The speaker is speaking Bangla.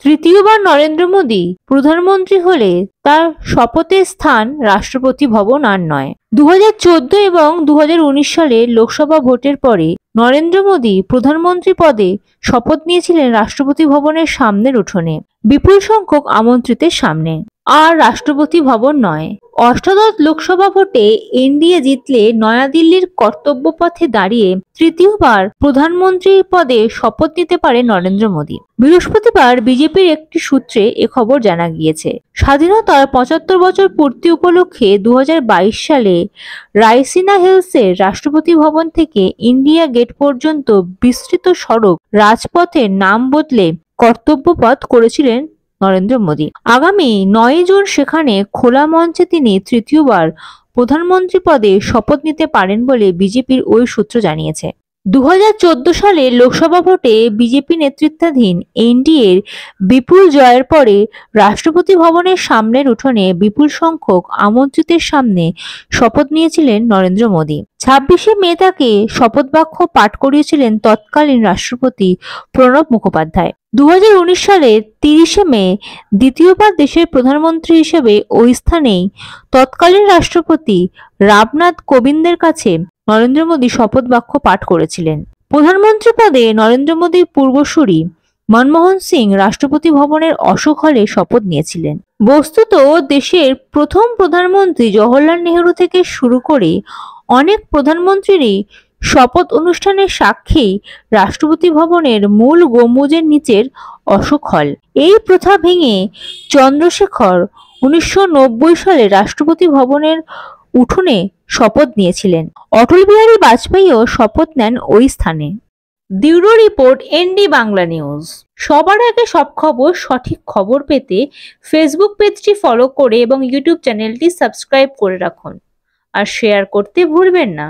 তৃতীয়বার নরেন্দ্র মোদী প্রধানমন্ত্রী হলে তার শপথের স্থান রাষ্ট্রপতি ভবন আর নয়। 2014 এবং 2019 সালের লোকসভা ভোটের পরে নরেন্দ্র মোদী প্রধানমন্ত্রী পদে শপথ নিয়েছিলেন রাষ্ট্রপতি ভবনের সামনের উঠোনে বিপুল সংখ্যক আমন্ত্রিতের সামনে, আর রাষ্ট্রপতি ভবন নয়। অষ্টাদশ লোকসভা ভোটে এনডিএ জিতলে নয়াদিল্লির কর্তব্য পথে দাঁড়িয়ে তৃতীয়বার প্রধানমন্ত্রী পদে শপথ নিতে পারেন নরেন্দ্র মোদী। বৃহস্পতিবার বিজেপির একটি সূত্রে খবর জানা গিয়েছে, স্বাধীনতার 75 বছর পূর্তি উপলক্ষে 2022 সালে রাইসিনা হিলসের রাষ্ট্রপতি ভবন থেকে ইন্ডিয়া গেট পর্যন্ত বিস্তৃত সড়ক রাজপথের নাম বদলে কর্তব্য পথ করেছিলেন নরেন্দ্র মোদী। আগামী 9 জুন সেখানে খোলা মঞ্চে তিনি তৃতীয়বার প্রধানমন্ত্রী পদে শপথ নিতে পারেন বলে বিজেপির ওই সূত্র জানিয়েছে। 2014 সালে লোকসভা ভোটে বিজেপি নেতৃত্বাধীন এনডিএর বিপুল জয়ের পরে রাষ্ট্রপতি ভবনের সামনের উঠোনে বিপুল সংখ্যক আমন্ত্রিতের সামনে শপথ নিয়েছিলেন নরেন্দ্র মোদী। 26শে মে তাকে শপথ বাক্য পাঠ করিয়েছিলেন তৎকালীন রাষ্ট্রপতি প্রণব মুখোপাধ্যায়। 2019 সালের 30শে মে দ্বিতীয়বার দেশের প্রধানমন্ত্রী হিসেবে ওই স্থানেই তৎকালীন রাষ্ট্রপতি রামনাথ কোবিন্দের কাছে নরেন্দ্র মোদী শপথ বাক্য পাঠ করেছিলেন। প্রধানমন্ত্রী পদে নরেন্দ্র মোদীর পূর্বসূরি মনমোহন সিং রাষ্ট্রপতি ভবনের অশোক হলে শপথ নিয়েছিলেন। বস্তুত দেশের প্রথম প্রধানমন্ত্রী জওহরলাল নেহরু থেকে শুরু করে অনেক প্রধানমন্ত্রীরই শপথ অনুষ্ঠানের সাক্ষী রাষ্ট্রপতি ভবনের মূল গম্বুজের নিচের অশোক হল। এই প্রথা ভেঙে চন্দ্রশেখর 1990 সালে রাষ্ট্রপতি ভবনের উঠোনে শপথ নিয়েছিলেন। অটল বিহারী বাজপেয়ীও শপথ নেন ওই স্থানে। Bureau report, ND Bangla news. সবার আগে সব খবর, সঠিক খবর পেতে ফেসবুক পেজটি ফলো করে এবং ইউটিউব চ্যানেলটি সাবস্ক্রাইব করে রাখুন আর শেয়ার করতে ভুলবেন না।